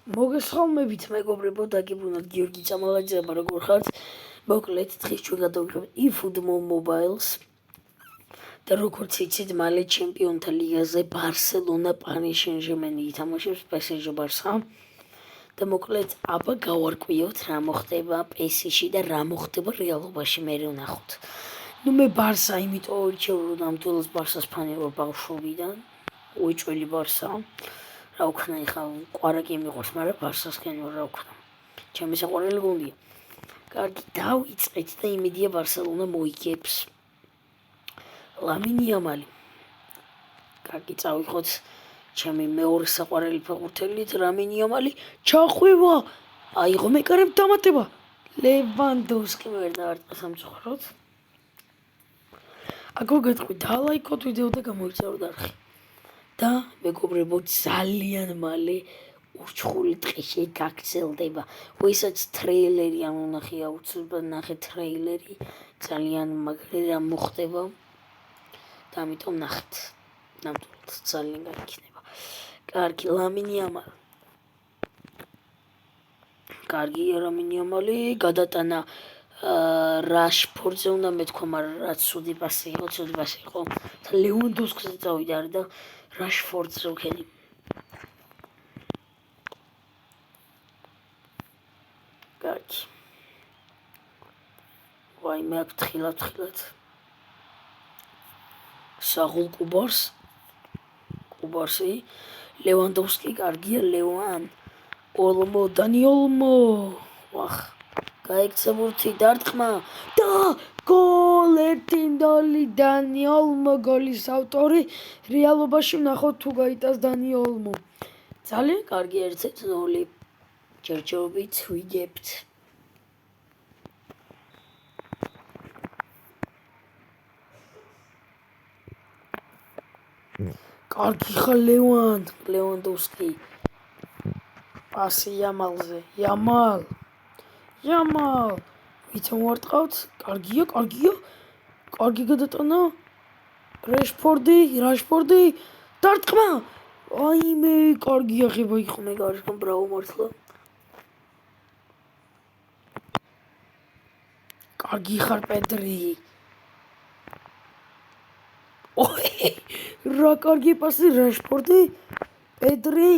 მოგესალმებით მეგობრებო, დაგიბრუნოთ გიორგი წამალაძეა, როგორ ხართ? მოკლედ დღეს ჩვენ გადავიღებთ eFootball Mobiles და როგორც იცით, მალე ჩემპიონთა ლიგაზე ბარსელონა პარი სენ-ჟერმენი ითამაშებს PSG ბარსა და მოკლედ აბა გავარკვიოთ რა მოხდება PSG-ში და რა მოხდება რეალობაში მე ვნახოთ. მე ბარსა იმიტომ ვირჩევ, რომ ამ დუელს ბარსას ფანი ვარ ბავშვობიდან, უეჭველი ბარსა. რა ვქნა ეხლა ყვარაკი მიყვარს, მაგრამ ბარსასკენ ვარ რა ვქნა. ჩემი საყვარელი გუნდია. კარგი, დავიწყეთ და იმედია ბარსელონა მოიგებს. ლამინ იამალი. კარგი, წავიღოთ ჩემი მეორე საყვარელი ფეხბურთელით ლამინ იამალი. ჩახვევა. აიღო მეკარებ დამატება. ლევანდოვსკი ვერ დავარტყა სამწუხაროდ. აგო გეტყვი, დალაიქოთ ვიდეო და გამოიწევთ არხი. და მეგობრებო, ძალიან მალე ურჩხული დღეში გაგრძელდება. ვისაც ტრეილერი არ უნახე, აუცილებლად ნახეთ ტრეილერი, ძალიან მაგარი რამ მოხდება და ამიტომ ნახეთ. ნამდვილად ძალიან გაიქნება. კარგი, ლამინ იამალი. კარგი, ლამინ იამალი გადატანა რაშფორდზე უნდა მეთქვა, მაგრამ რაც ცუდი პასი იყო, და ლევანდოვსკიზე წავიდა და რაშფორდზე ვქენი. კარგი. ვაიმე აქ თხილად. საღულ კუბარსი. ლევანდოვსკი კარგია, ლევან. დანი ოლმო. ვახ. გაიქცა ბურთი დარტყმა და გოლ 1-0 დანი ოლმო გოლის ავტორი. რეალობაში ვნახოთ თუ გაიტას დანი ოლმო. ძალიან კარგი 1-0. ჯერჯერობით ვიგებთ. კარგი ხარ ლევანდოვსკი. პასი იამალზე. იამალ. ვითომ ვარტყავთ? კარგია. კარგი გადატანა. რაშფორდი. დარტყმა. აიმე, კარგი აღება იყო მე გარშემო, ბრავო მართლა. კარგი ხარ პედრი. რა კარგი პასი რაშფორდი. პედრი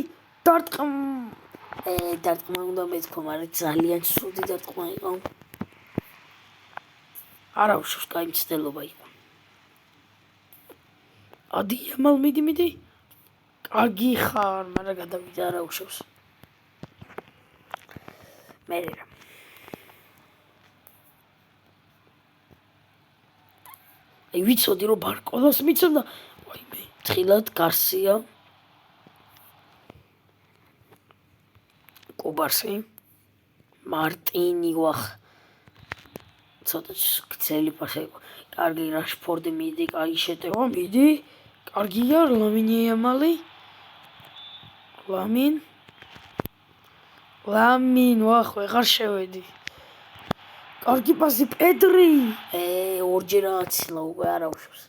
დარტყმა უნდა მეთქვა, მაგრამ ძალიან ცუდი დარტყმა იყო. არა უშავს, კაი მცდელობა იყო. ადი იამალ მიდი. კარგი ხარ, მაგრამ გადავიდა არა უშავს. მე რა. ვიცოდი რომ ბარკოლას მიცემდა. ვაიმე, თხილად გარსია. კუბარსი. მარტინი ვახ. ცოტა გრძელი პასი იყო. კარგი რაშფორდი მიდი, კაი შეტევა მიდი. კარგია ლამინ იამალი. ლამინ ვახ, ვეღარ შევედი. კარგი პასი პედრი. ორჯერ აცილა უკვე არა უშავს.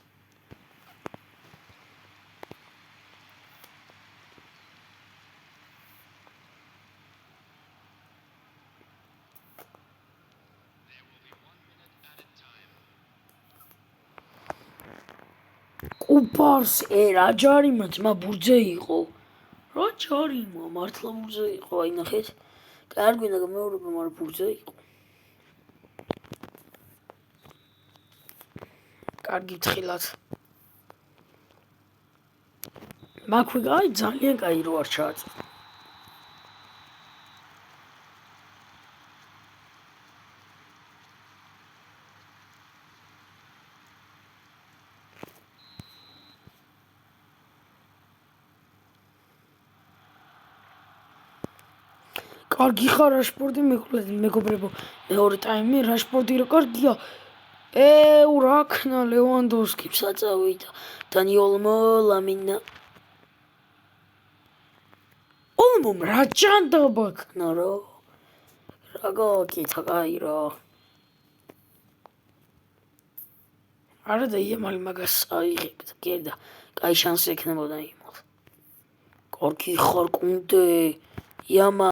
კუბარს რა ჯარიმა ძმა ბურჯე იყო. რა ჯარიმა მართლა ბურჯე იყო, აი ნახეთ. კარგი და მეორება, მაგრამ ბურჯე იყო. კარგი თხილად. მაქვე ძალიან კაი რო არ ჩააწვა. კარგი ხარ რაშფორდი, მეგობრებო. მეორე ტაიმი რაშფორდი რა კარგია. რა ქნა ლევანდოვსკი საწავიდა. დანი ოლმო, ლამინა. ოლმომ რა ჭანდობა ქნა რა. რა გაკეთა კაი რა. არა და იამალი მაგას აიღებდა, გერდა. კაი შანსი ექნებოდა იმალ. კარგი ხარ კუნდე. იამა